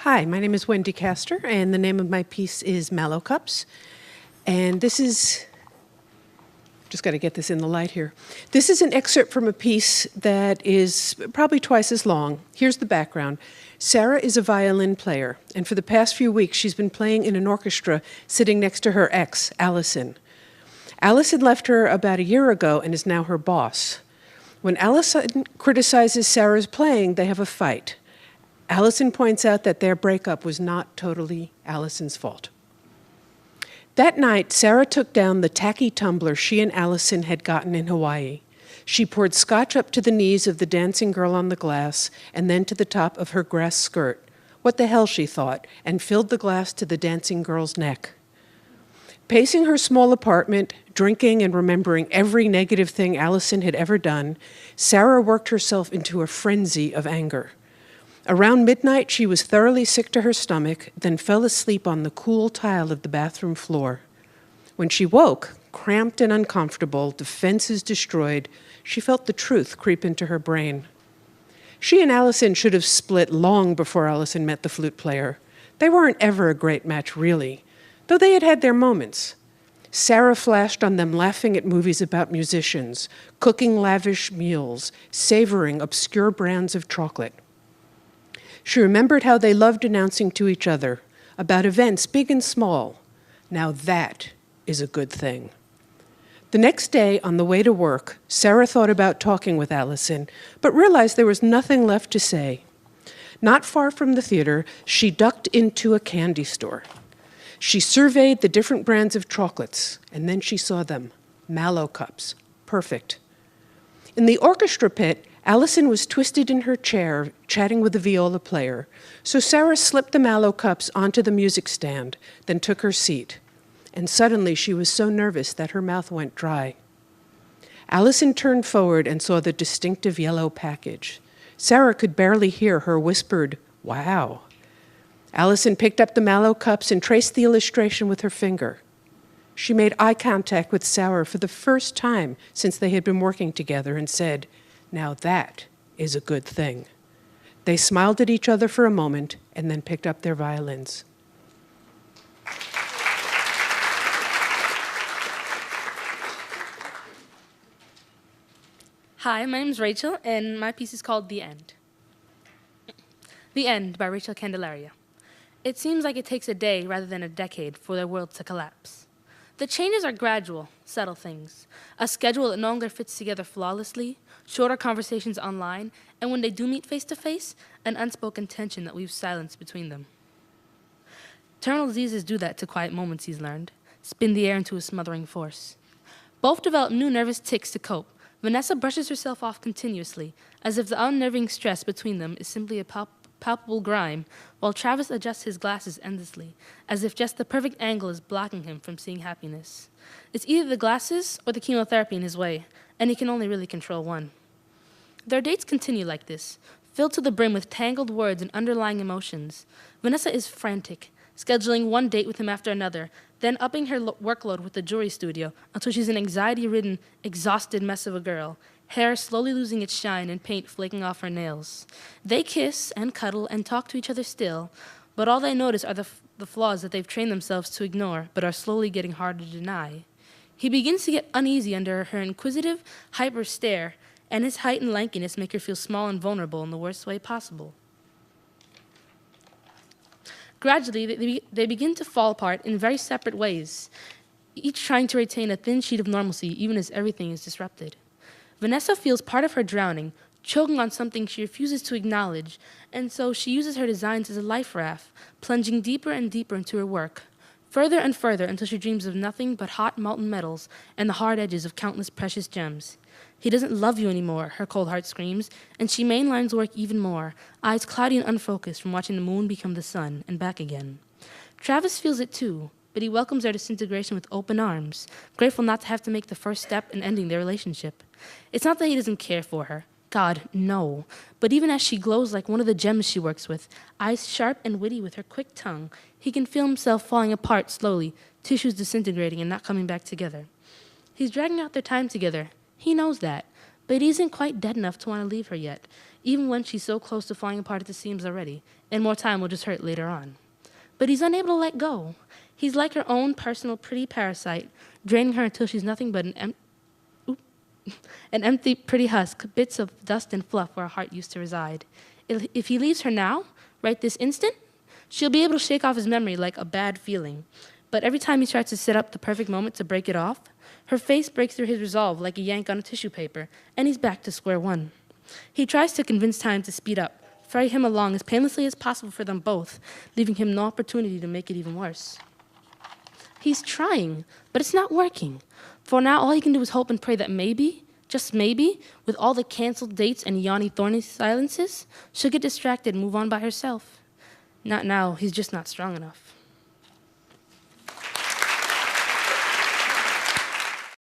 Hi, my name is Wendy Castor, and the name of my piece is Mallo Cups. And this is, just got to get this in the light here. This is an excerpt from a piece that is probably twice as long. Here's the background. Sarah is a violin player, and for the past few weeks she's been playing in an orchestra sitting next to her ex, Allison. Allison left her about a year ago and is now her boss. When Allison criticizes Sarah's playing, they have a fight. Allison points out that their breakup was not totally Allison's fault. That night, Sarah took down the tacky tumbler she and Allison had gotten in Hawaii. She poured scotch up to the knees of the dancing girl on the glass and then to the top of her grass skirt. What the hell, she thought, and filled the glass to the dancing girl's neck. Pacing her small apartment, drinking and remembering every negative thing Allison had ever done, Sarah worked herself into a frenzy of anger. Around midnight, she was thoroughly sick to her stomach, then fell asleep on the cool tile of the bathroom floor. When she woke, cramped and uncomfortable, defenses destroyed, she felt the truth creep into her brain. She and Allison should have split long before Allison met the flute player. They weren't ever a great match, really, though they had had their moments. Sarah flashed on them laughing at movies about musicians, cooking lavish meals, savoring obscure brands of chocolate. She remembered how they loved announcing to each other about events big and small. Now that is a good thing. The next day, on the way to work, Sarah thought about talking with Allison, but realized there was nothing left to say. Not far from the theater, she ducked into a candy store. She surveyed the different brands of chocolates, and then she saw them. Mallo cups. Perfect. In the orchestra pit, Allison was twisted in her chair, chatting with the viola player, so Sarah slipped the Mallo cups onto the music stand, then took her seat. And suddenly she was so nervous that her mouth went dry. Allison turned forward and saw the distinctive yellow package. Sarah could barely hear her whispered, "Wow." Allison picked up the Mallo cups and traced the illustration with her finger. She made eye contact with Sarah for the first time since they had been working together and said, "Now that is a good thing." They smiled at each other for a moment and then picked up their violins. Hi, my name is Rachel, and my piece is called The End. The End by Rachel Candelaria. It seems like it takes a day rather than a decade for their world to collapse. The changes are gradual, subtle things. A schedule that no longer fits together flawlessly, shorter conversations online, and when they do meet face-to-face, an unspoken tension that weaves silence between them. Terminal diseases do that to quiet moments, he's learned, spin the air into a smothering force. Both develop new nervous tics to cope. Vanessa brushes herself off continuously, as if the unnerving stress between them is simply a palpable grime, while Travis adjusts his glasses endlessly, as if just the perfect angle is blocking him from seeing happiness. It's either the glasses or the chemotherapy in his way, and he can only really control one. Their dates continue like this, filled to the brim with tangled words and underlying emotions. Vanessa is frantic, scheduling one date with him after another, then upping her workload with the jewelry studio until she's an anxiety-ridden, exhausted mess of a girl, hair slowly losing its shine and paint flaking off her nails. They kiss and cuddle and talk to each other still, but all they notice are the flaws that they've trained themselves to ignore but are slowly getting harder to deny. He begins to get uneasy under her inquisitive, hyper stare, and his height and lankiness make her feel small and vulnerable in the worst way possible. Gradually, they begin to fall apart in very separate ways, each trying to retain a thin sheet of normalcy even as everything is disrupted. Vanessa feels part of her drowning, choking on something she refuses to acknowledge, and so she uses her designs as a life raft, plunging deeper and deeper into her work, further and further until she dreams of nothing but hot molten metals and the hard edges of countless precious gems. He doesn't love you anymore, her cold heart screams, and she mainlines work even more, eyes cloudy and unfocused from watching the moon become the sun and back again. Travis feels it too, but he welcomes their disintegration with open arms, grateful not to have to make the first step in ending their relationship. It's not that he doesn't care for her. God, no. But even as she glows like one of the gems she works with, eyes sharp and witty with her quick tongue, he can feel himself falling apart slowly, tissues disintegrating and not coming back together. He's dragging out their time together. He knows that, But he isn't quite dead enough to want to leave her yet, even when she's so close to falling apart at the seams already, and more time will just hurt later on. But he's unable to let go. He's like her own personal pretty parasite, draining her until she's nothing but an empty, pretty husk, bits of dust and fluff where her heart used to reside. If he leaves her now, right this instant, she'll be able to shake off his memory like a bad feeling. But every time he tries to set up the perfect moment to break it off, her face breaks through his resolve like a yank on a tissue paper, and he's back to square one. He tries to convince time to speed up, ferry him along as painlessly as possible for them both, leaving him no opportunity to make it even worse. He's trying, but it's not working. For now, all he can do is hope and pray that maybe, just maybe, with all the canceled dates and yawny, thorny silences, she'll get distracted and move on by herself. Not now, he's just not strong enough.